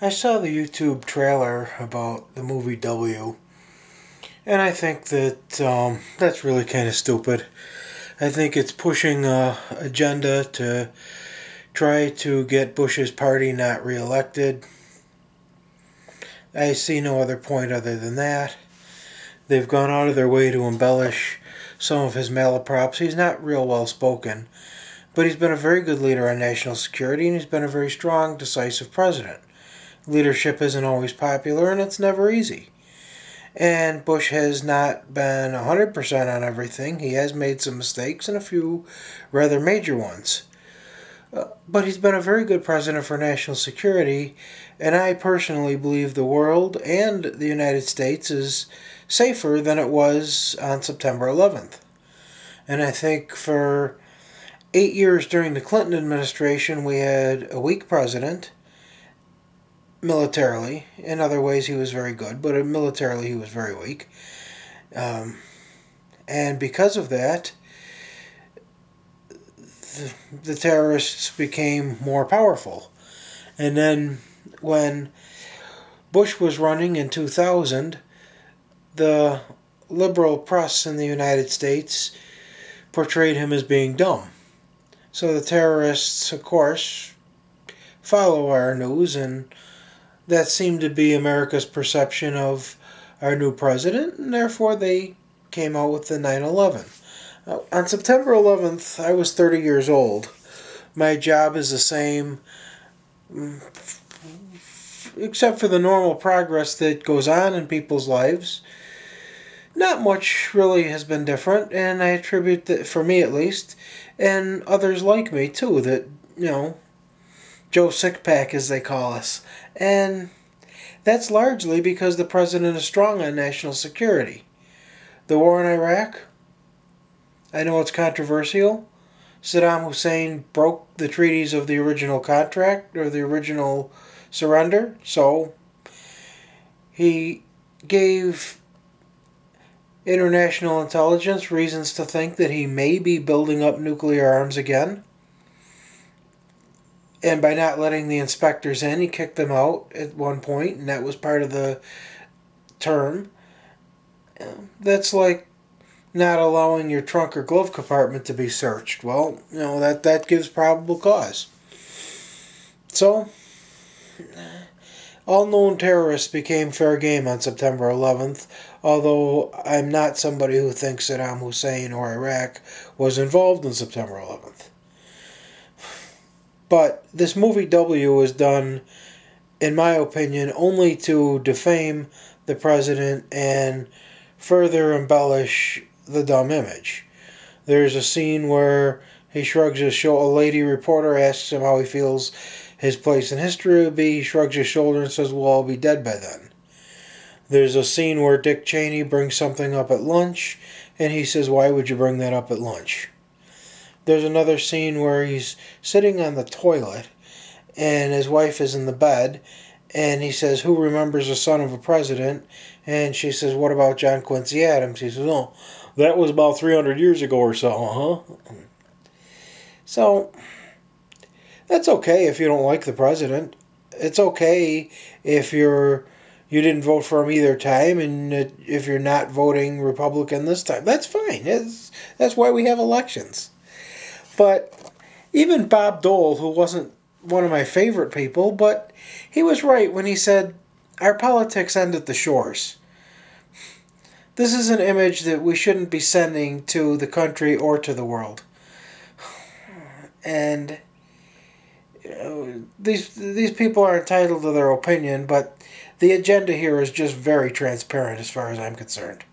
I saw the YouTube trailer about the movie W, and I think that that's really kind of stupid. I think it's pushing a agenda to try to get Bush's party not reelected. I see no other point other than that. They've gone out of their way to embellish some of his malaprops. He's not real well spoken, but he's been a very good leader on national security, and he's been a very strong, decisive president. Leadership isn't always popular, and it's never easy. And Bush has not been 100% on everything. He has made some mistakes, and a few rather major ones. But he's been a very good president for national security, and I personally believe the world and the United States is safer than it was on September 11th. And I think for 8 years during the Clinton administration, we had a weak president. Militarily, in other ways he was very good, but militarily he was very weak. And because of that, the terrorists became more powerful. And then when Bush was running in 2000, the liberal press in the United States portrayed him as being dumb. So the terrorists, of course, follow our news, and that seemed to be America's perception of our new president, and therefore they came out with the 9/11. On September 11th, I was 30 years old. My job is the same, except for the normal progress that goes on in people's lives. Not much really has been different, and I attribute that, for me at least, and others like me too, that, Joe Sickpack, as they call us. And that's largely because the president is strong on national security. The war in Iraq, I know it's controversial. Saddam Hussein broke the treaties of the original contract, or the original surrender, so he gave international intelligence reasons to think that he may be building up nuclear arms again. And by not letting the inspectors in, he kicked them out at one point, and that was part of the term. That's like not allowing your trunk or glove compartment to be searched. Well, that gives probable cause. So, all known terrorists became fair game on September 11th, although I'm not somebody who thinks Saddam Hussein or Iraq was involved in September 11th. But this movie W was done, in my opinion, only to defame the president and further embellish the dumb image. There's a scene where he shrugs his shoulder. A lady reporter asks him how he feels his place in history would be. He shrugs his shoulder and says, well, I'll be dead by then. There's a scene where Dick Cheney brings something up at lunch, and he says, why would you bring that up at lunch? There's another scene where he's sitting on the toilet and his wife is in the bed, and he says, who remembers the son of a president? And she says, what about John Quincy Adams? He says, oh, that was about 300 years ago or so, huh? So, that's okay if you don't like the president. It's okay if you didn't vote for him either time, and if you're not voting Republican this time. That's fine. That's why we have elections. But even Bob Dole, who wasn't one of my favorite people, but he was right when he said, our politics end at the shores. This is an image that we shouldn't be sending to the country or to the world. And these people are entitled to their opinion, but the agenda here is just very transparent as far as I'm concerned.